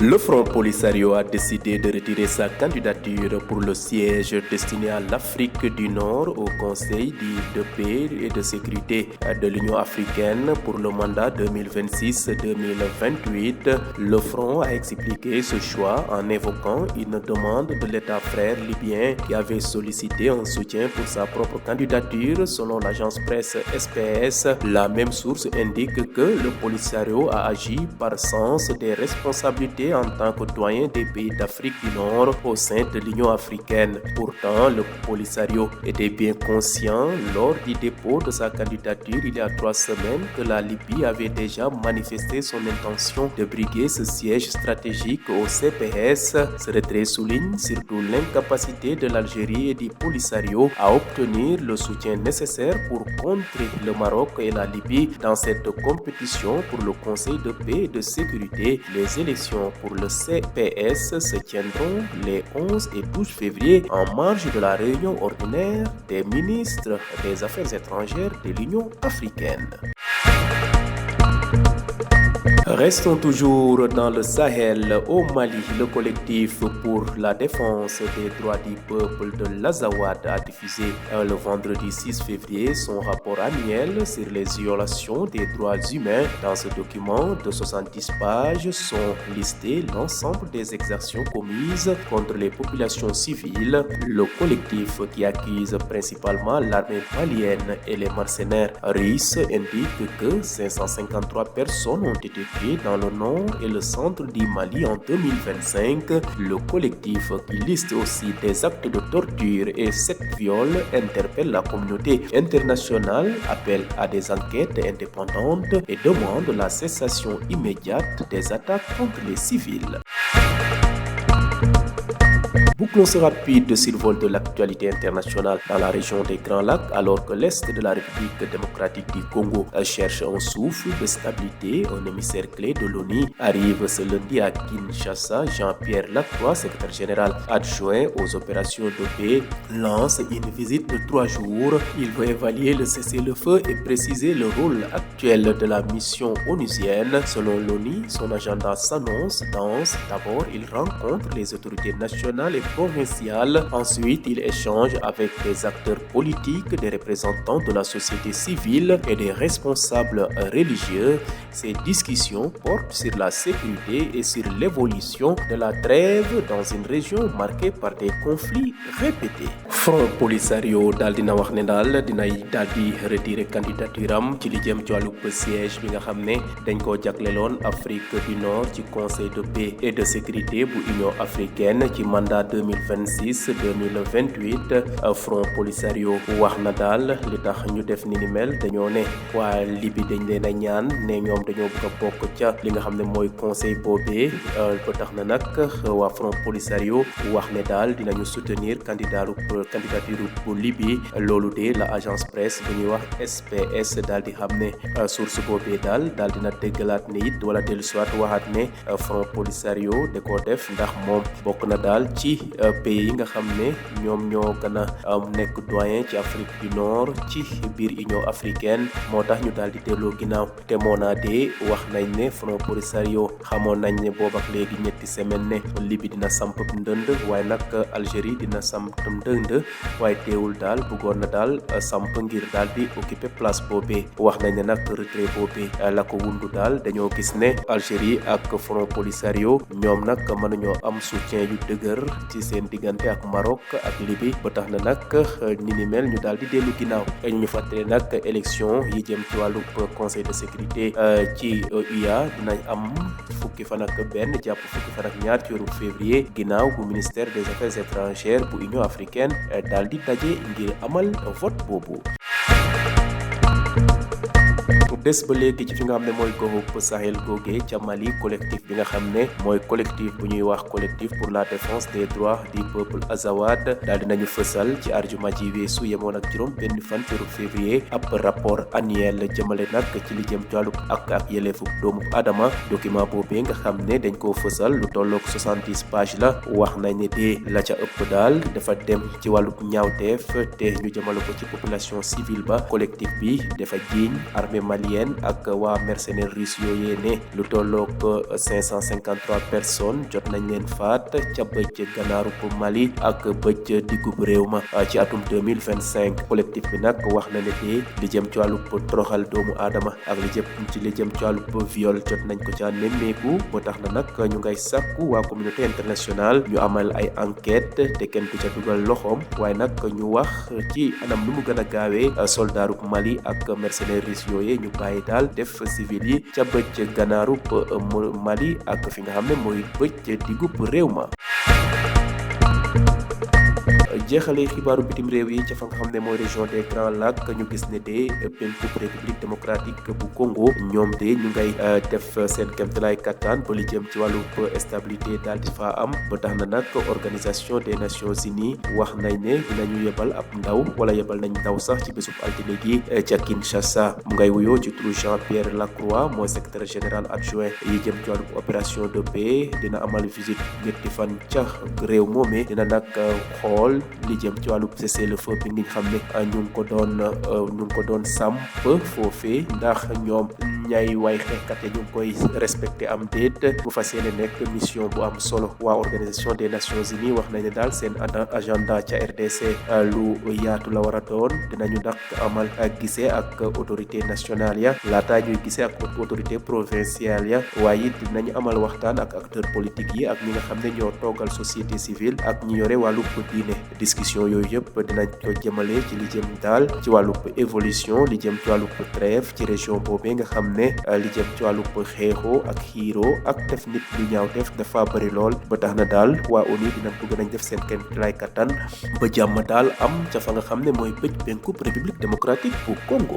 Le Front Polisario a décidé de retirer sa candidature pour le siège destiné à l'Afrique du Nord au Conseil de paix et de sécurité de l'Union africaine pour le mandat 2026-2028. Le Front a expliqué ce choix en évoquant une demande de l'État frère libyen qui avait sollicité un soutien pour sa propre candidature. Selon l'agence presse SPS, la même source indique que le Polisario a agi par sens des responsabilités en tant que doyen des pays d'Afrique du Nord au sein de l'Union africaine. Pourtant, le Polisario était bien conscient lors du dépôt de sa candidature il y a 3 semaines que la Libye avait déjà manifesté son intention de briguer ce siège stratégique au CPS. Ce retrait souligne surtout l'incapacité de l'Algérie et du Polisario à obtenir le soutien nécessaire pour contrer le Maroc et la Libye dans cette compétition pour le Conseil de paix et de sécurité. Les élections pour le CPS se tiendront les 11 et 12 février en marge de la réunion ordinaire des ministres des Affaires étrangères de l'Union africaine. Restons toujours dans le Sahel. Au Mali, le collectif pour la défense des droits du peuple de l'Azawad a diffusé le vendredi 6 février son rapport annuel sur les violations des droits humains. Dans ce document de 70 pages sont listées l'ensemble des exactions commises contre les populations civiles. Le collectif, qui accuse principalement l'armée malienne et les mercenaires russes, indique que 553 personnes ont été dans le nord et le centre du Mali en 2025. Le collectif, qui liste aussi des actes de torture et 7 viols, interpelle la communauté internationale, appelle à des enquêtes indépendantes et demande la cessation immédiate des attaques contre les civils. Bouclons ce rapide survol de l'actualité internationale dans la région des Grands Lacs, alors que l'Est de la République démocratique du Congo cherche un souffle de stabilité. Un émissaire clé de l'ONU arrive ce lundi à Kinshasa. Jean-Pierre Lacroix, secrétaire général adjoint aux opérations de paix, lance une visite de 3 jours. Il veut évaluer le cessez-le-feu et préciser le rôle actuel de la mission onusienne. Selon l'ONU, son agenda s'annonce dense. D'abord, il rencontre les autorités nationales et provinciales. Ensuite, il échange avec des acteurs politiques, des représentants de la société civile et des responsables religieux. Ces discussions portent sur la sécurité et sur l'évolution de la trêve dans une région marquée par des conflits répétés. Front Polisario daal dina wax ne daal dinay daal di retirer candidature am ci li jëm ci wàllub siège bi nga xam ne dañ koo jagleloon Afrique du Nord ci Conseil de paix et de sécurité bu Union africaine ci mandat 2026-2028. Front Polisario wax na daal li tax ñu def ni mel dañoo ne waa Libye dañ leen a ñaan ne ñoom dañoo bëgg a bokk ca li nga xam ne mooy conseil boobee ba tax na nag waa Front Polisario wax ne daal dinañu soutenir candidature bu Libye. Loolu de la agence presse bu ñuy wax SPS daal di xam ne source boobee daal dina déggalaat ne it wala dellu siwaat waxaat ne Front Polisario da koo def ndax moom bokk na daal ci pays yi nga xam ne ñoom ñoo gën a nekk doyen ci Afrique du Nord ci biir Union africaine. Moo tax ñu daal di delloo ginnaaw te moo naa dee wax nañ ne Front Polisario xamoon nañ ne boobu ak léegi ñetti semaine ne Libye dina samp ndënd waaye nag Algérie dina samp ndënd waaye teewul daal bëggoon na daal samp ngir daal di occuper place boobee. Wax nañ ne nag retrait boobee la ko wundu daal dañoo gis ne Algérie ak Front Polisario ñoom nag mënuñoo am soutien yu dëgër ci seen diggante ak Maroc ak Libye ba tax na nag ni mel ñu daal di dellu ginnaaw. ñu fàttali nag élection yi jëm ci wàllu conseil de sécurité ci UA dinañ am fukki fan ak benn jàpp fukki fan ak ñaar ci weeru février ginnaaw bu ministère des affaires étrangères bu Union africaine daal di daje ngir amal vote boobu. des ba léegi ci fi nga xam ne mooy goxub Sahel googee ca Mali, collectif bi nga xam ne mooy collectif bu ñuy wax collectif pour la défense des droits du peuple Azawad daal dinañu fësal ci arjuma ji weesu yemoon ak juróom benn fan ci weeru février ab rapport annuel jëmale nag ci li jëm ci wàllu ak yelleefu doomu adama. Document boobee nga xam ne dañ koo fësal lu tolloog 70 pages la. wax nañ ne de la ca ëpp daal dafa dem ci wàllu ñaawteef te ñu jëmale ko ci population civile ba. Collectif bi dafa jiiñ armée malienne malienne ak waa mercenaires russes yooyee ne lu tolloog 553 personnes jot nañ leen faat ca bëj ganaaru Mali ak bëj digub réew ma ci atum 2025 collectif bi nag wax na ne de li jëm ci wàllub toroxal doomu aadama ak li jëm ci wàllub viol jot nañ ko ca nemmeeku ba tax na nag ñu ngay sàkku waa communauté internationale ñu amal ay enquête te kenn du ca dugal loxoom waaye nag ñu wax ci anam nu mu gën a gaawee soldaarub Mali ak mercenaires russes yooyee ñu bàyyi daal def civil yi ca bëj ganaarub Mali ak fi nga xam ne mooy bëj digub réew ma. jeexale xibaaru bitim réew yi ca fa nga xam ne mooy région des Grands Lacs ñu gis ne de penkub république démocratique bu Congo ñoom de ñu ngay def seen kéemtalaay kattan ba li jëm ci wàllu stabilité daal di fa am ba tax na nag organisation des nations unies wax nañ ne dinañu yebal ab ndaw wala yebal nañ ndaw sax ci bésub altine gi ca Kinshasa mu ngay wuyoo ci turu Jean-Pierre Lacroix mooy secrétaire général adjoint yi jëm ci wàllu opération de paix dina amal visite ñetti fan ca réew moomee dina nag xool li jëm ci wàllu cessez-le-feu bi nga xam ne ñu ngi ko doon samp foofee ndax ñoom ñay way xeexkat yi ñu ngi koy respecté am déet bu fas yéene nekk mission bu am solo waa organisation des nations unies wax nañ ne daal seen agenda ca RDC lu yaatu la war a doon dinañu dak amal ak gisee ak autorité nationale ya laataa ñuy gisee ak autorité provinciale ya waaye it dinañu amal waxtaan ak acteurs politiques yi ak ñi nga xam ne ñoo toogal société civile ak ñi yore wàllu diine discussion yooyu yëpp dinañ ko jëmale ci li jëm daal ci wàllu évolution li jëm ci wàllu trêve ci région boobee nga xam ne li jëm ci wàllu xeexoo ak xiiroo ak def nit lu ñaaw def dafa bëri lool ba tax na daal waa ONU dinañ bëgg nañ def seen kenn lay kattan ba jàmm daal am ca fa nga xam ne mooy bëj penkub république démocratique bu Congo.